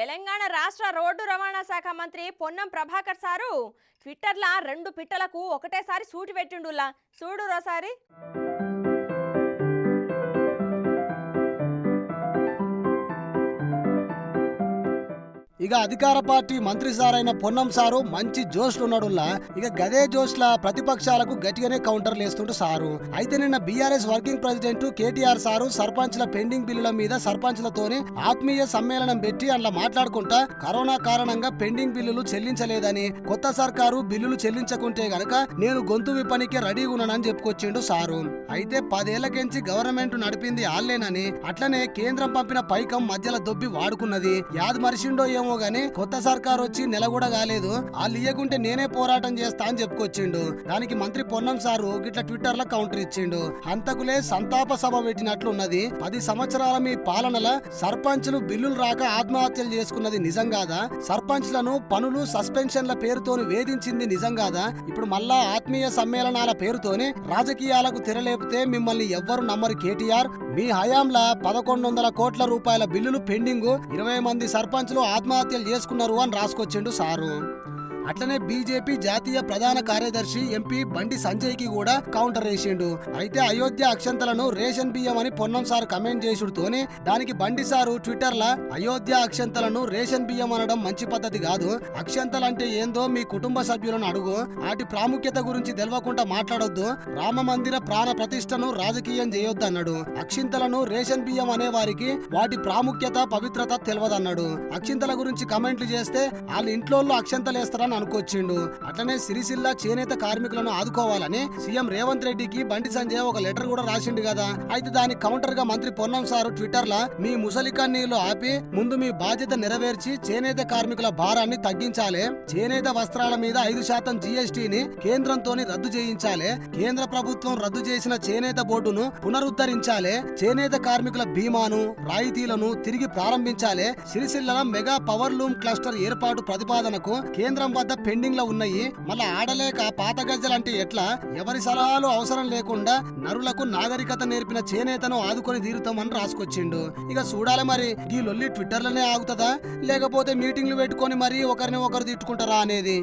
తెలంగాణ రాష్ట్ర రోడ్డు రవాణా శాఖ మంత్రి పొన్నం ప్రభాకర్ సారు ట్విట్టర్లో 2 పిట్టలకు ఒకటేసారి సూటి పెట్టిండులా చూడు రోసారి. ఇక అధికార పార్టీ మంత్రి సారైన పొన్నం సారు మంచి జోష్లు ఉన్నాడుల్లా. ఇక గదే జోష్ల ప్రతిపక్షాలకు గట్టిగానే కౌంటర్లు వేస్తుంటూ సారు. అయితే నిన్న BRS working president KTR sir సర్పంచ్ల పెండింగ్ బిల్లుల మీద సర్పంచ్లతోని ఆత్మీయ సమ్మేళనం పెట్టి అట్లా మాట్లాడుకుంటా కరోనా కారణంగా పెండింగ్ బిల్లులు చెల్లించలేదని, కొత్త సర్కారు బిల్లులు చెల్లించకుంటే గనక నేను గొంతు విప్పనికే రెడీగా ఉన్నానని చెప్పుకొచ్చిండు సారు. అయితే 10 ఏళ్లకెంచి గవర్నమెంట్ నడిపింది ఆళ్లేనని, అట్లనే కేంద్రం పంపిన పైకం మధ్యలో దొబ్బి వాడుకున్నది, యాద్ మరిసిండో ఏమో గాని కొత్త సర్కార్ వచ్చి నెల కూడా కాలేదు, వాళ్ళు ఇయ్యకుంటే నేనే పోరాటం చేస్తా అని చెప్పుకొచ్చిండు. దానికి మంత్రి పొన్నం సారు గిట్ల ట్విట్టర్ లో కౌంటర్ ఇచ్చిండు. హంతకులే సంతాప సభ పెట్టినట్లున్నది. 10 సంవత్సరాల మీ పాలనల సర్పంచ్లు బిల్లులు రాక ఆత్మహత్యలు చేసుకున్నది నిజం కాదా? సర్పంచ్లను పనులు సస్పెన్షన్ల పేరుతోని వేధించింది నిజం కాదా? ఇప్పుడు మళ్ళా ఆత్మీయ సమ్మేళనాల పేరుతోని రాజకీయాలకు తెరలేపితే మిమ్మల్ని ఎవ్వరు నమ్మరు కేటీఆర్. మీ హయాంలా 1100 కోట్ల రూపాయల బిల్లులు పెండింగ్, 20 మంది సర్పంచ్లు ఆత్మహత్యలు చేసుకున్నారు అని రాసుకొచ్చిండు సారు. అట్లనే బీజేపీ జాతీయ ప్రధాన కార్యదర్శి ఎంపీ బండి సంజయ్ కి కూడా కౌంటర్ వేసిండు. అయితే అయోధ్య అక్షంతలను రేషన్ బియ్యం అని పొన్నం సార్ కమెంట్ చేసుడుతోనే దానికి బండి సారు ట్విట్టర్ లా అయోధ్య అక్షంతలను రేషన్ బియ్యం అనడం మంచి పద్ధతి కాదు, అక్షంతలంటే ఏందో మీ కుటుంబ సభ్యులను అడుగు, వాటి ప్రాముఖ్యత గురించి తెలవకుండా మాట్లాడొద్దు, రామ మందిర ప్రాణ ప్రతిష్టను రాజకీయం చేయొద్దు అన్నాడు. అక్షింతలను రేషన్ బియ్యం అనే వారికి వాటి ప్రాముఖ్యత పవిత్రత తెలియదన్నాడు. అక్షింతల గురించి కమెంట్లు చేస్తే వాళ్ళ ఇంట్లో అక్షంతలేస్తారని అనుకొచ్చిండు. అట్లనే సిరిసిల్ల చేనేత కార్మికులను ఆదుకోవాలని సీఎం రేవంత్ రెడ్డికి బండి సంజయ్ ఒక లెటర్ కూడా రాసిండు కదా. అయితే దానికి కౌంటర్ గా మంత్రి పొన్నం సారు ట్విట్టర్ లా మీ ముసలి కన్నీళ్లు ఆపి ముందు మీ బాధ్యత నెరవేర్చి చేనేత కార్మికుల భారాన్ని తగ్గించాలి, చేనేత వస్త్రాల మీద 5% జీఎస్టీని కేంద్రంతోని రద్దు చేయించాలి, కేంద్ర ప్రభుత్వం రద్దు చేసిన చేనేత బోర్డును పునరుద్ధరించాలి, చేనేత కార్మికుల బీమాను రాయితీలను తిరిగి ప్రారంభించాలి, Sircilla mega power loom cluster ఏర్పాటు ప్రతిపాదనకు కేంద్రం వద్ద పెండింగ్ లో ఉన్నాయి, మళ్ళా ఆడలేక పాత గజ్జలంటే ఎట్లా, ఎవరి సలహాలు అవసరం లేకుండా నరులకు నాగరికత నేర్పిన చేనేతను ఆదుకొని తీరుతామని రాసుకొచ్చిండు. ఇక చూడాలి మరి ఈ లొల్లి ట్విట్టర్లోనే ఆగుతుందా లేకపోతే మీటింగ్లు పెట్టుకొని మరి ఒకరిని ఒకరు తిట్టుకుంటారా అనేది.